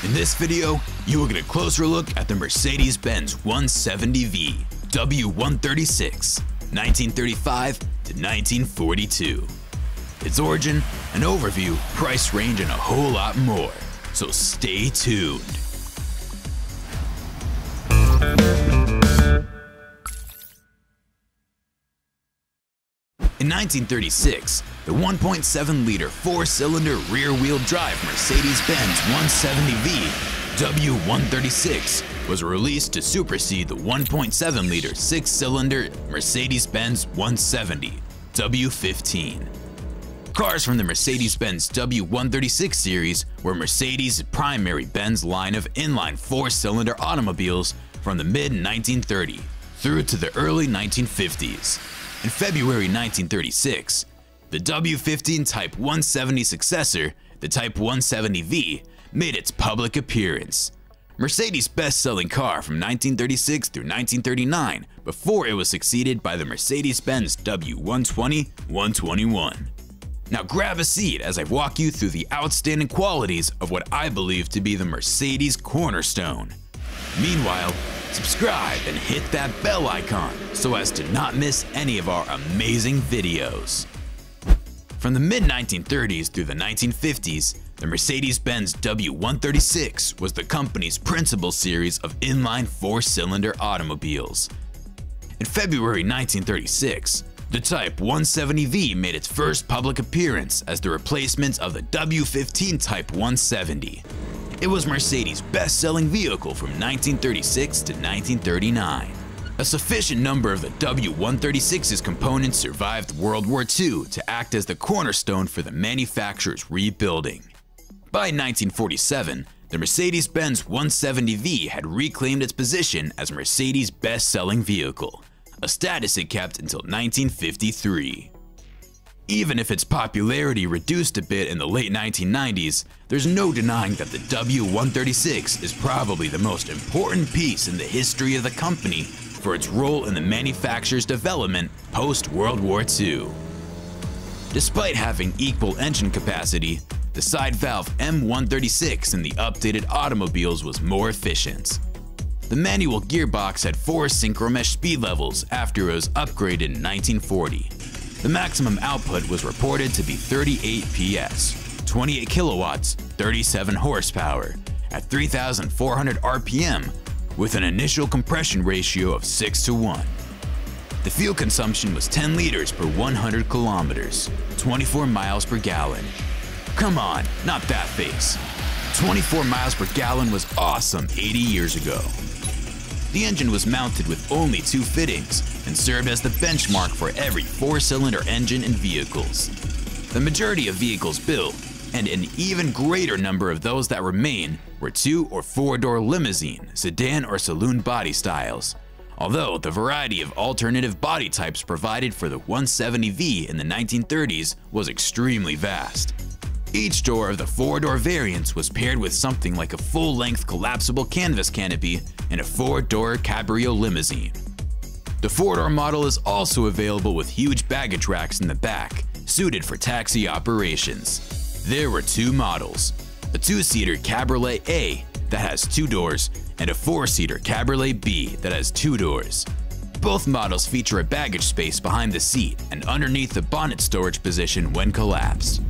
In this video, you will get a closer look at the Mercedes-Benz 170V W136, 1935 to 1942. Its origin, an overview, price range, and a whole lot more, so stay tuned. In 1936, the 1.7-liter four-cylinder rear-wheel drive Mercedes-Benz 170V W136 was released to supersede the 1.7-liter six-cylinder Mercedes-Benz 170 W15. Cars from the Mercedes-Benz W136 series were Mercedes-primary Benz line of inline-four-cylinder automobiles from the mid-1930s through to the early 1950s. In February 1936, the W15 Typ 170 successor, the Type 170V, made its public appearance. Mercedes' best-selling car from 1936 through 1939 before it was succeeded by the Mercedes-Benz W120, 121. Now grab a seat as I walk you through the outstanding qualities of what I believe to be the Mercedes cornerstone. Meanwhile, subscribe and hit that bell icon so as to not miss any of our amazing videos. From the mid-1930s through the 1950s, the Mercedes-Benz W136 was the company's principal series of inline four-cylinder automobiles. In February 1936, the Type 170V made its first public appearance as the replacement of the W15 Type 170. It was Mercedes' best-selling vehicle from 1936 to 1939. A sufficient number of the W136's components survived World War II to act as the cornerstone for the manufacturer's rebuilding. By 1947, the Mercedes-Benz 170V had reclaimed its position as Mercedes' best-selling vehicle, a status it kept until 1953. Even if its popularity reduced a bit in the late 1990s, there's no denying that the W136 is probably the most important piece in the history of the company for its role in the manufacturer's development post-World War II. Despite having equal engine capacity, the side-valve M136 in the updated automobiles was more efficient. The manual gearbox had 4 synchromesh speed levels after it was upgraded in 1940. The maximum output was reported to be 38 PS, 28 kilowatts, 37 horsepower, at 3,400 RPM with an initial compression ratio of 6:1. The fuel consumption was 10 liters per 100 kilometers, 24 miles per gallon. Come on, not that face. 24 miles per gallon was awesome 80 years ago. The engine was mounted with only 2 fittings and served as the benchmark for every four-cylinder engine in vehicles. The majority of vehicles built, and an even greater number of those that remain, were 2- or 4-door limousine, sedan, or saloon body styles, although the variety of alternative body types provided for the 170V in the 1930s was extremely vast. Each door of the 4-door variants was paired with something like a full-length collapsible canvas canopy and a 4-door cabriolet limousine. The 4-door model is also available with huge baggage racks in the back, suited for taxi operations. There were 2 models, a 2-seater Cabriolet A that has 2 doors and a 4-seater Cabriolet B that has 2 doors. Both models feature a baggage space behind the seat and underneath the bonnet storage position when collapsed.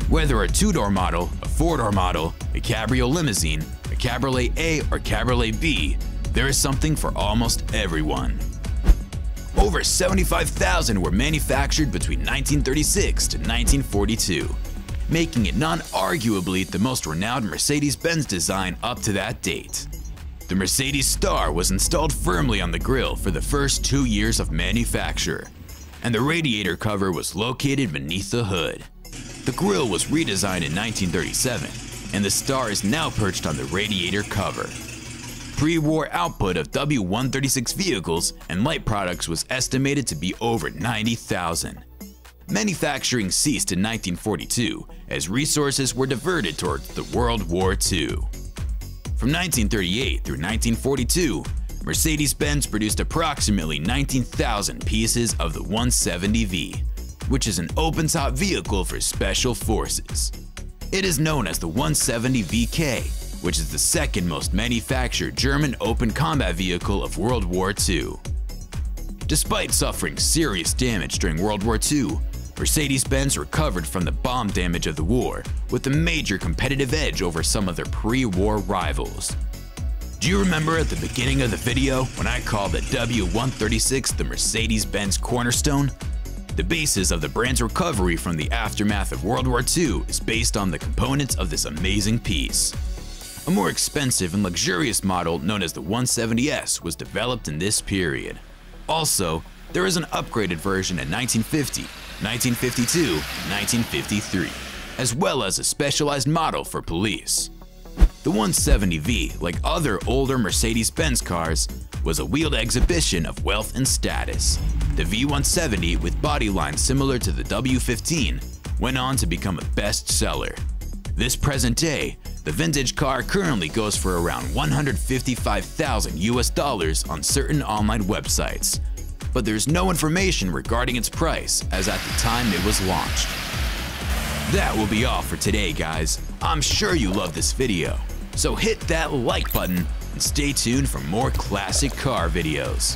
Whether a 2-door model, a 4-door model, a cabriolet limousine, a Cabriolet A, or Cabriolet B, there is something for almost everyone. Over 75,000 were manufactured between 1936 to 1942, making it non-arguably the most renowned Mercedes-Benz design up to that date. The Mercedes star was installed firmly on the grille for the first 2 years of manufacture, and the radiator cover was located beneath the hood. The grille was redesigned in 1937, and the star is now perched on the radiator cover. Pre-war output of W136 vehicles and light products was estimated to be over 90,000. Manufacturing ceased in 1942 as resources were diverted towards the World War II. From 1938 through 1942, Mercedes-Benz produced approximately 19,000 pieces of the 170V, which is an open-top vehicle for special forces. It is known as the 170VK, which is the second most manufactured German open combat vehicle of World War II. Despite suffering serious damage during World War II, Mercedes-Benz recovered from the bomb damage of the war with a major competitive edge over some of their pre-war rivals. Do you remember at the beginning of the video when I called the W136 the Mercedes-Benz cornerstone? The basis of the brand's recovery from the aftermath of World War II is based on the components of this amazing piece. A more expensive and luxurious model known as the 170S was developed in this period. Also, there is an upgraded version in 1950, 1952, and 1953, as well as a specialized model for police. The 170V, like other older Mercedes-Benz cars, was a wheeled exhibition of wealth and status. The V170, with body lines similar to the W15, went on to become a bestseller. This present day, the vintage car currently goes for around $155,000 on certain online websites, but there's no information regarding its price as at the time it was launched. That will be all for today, guys. I'm sure you loved this video, so hit that like button and stay tuned for more classic car videos.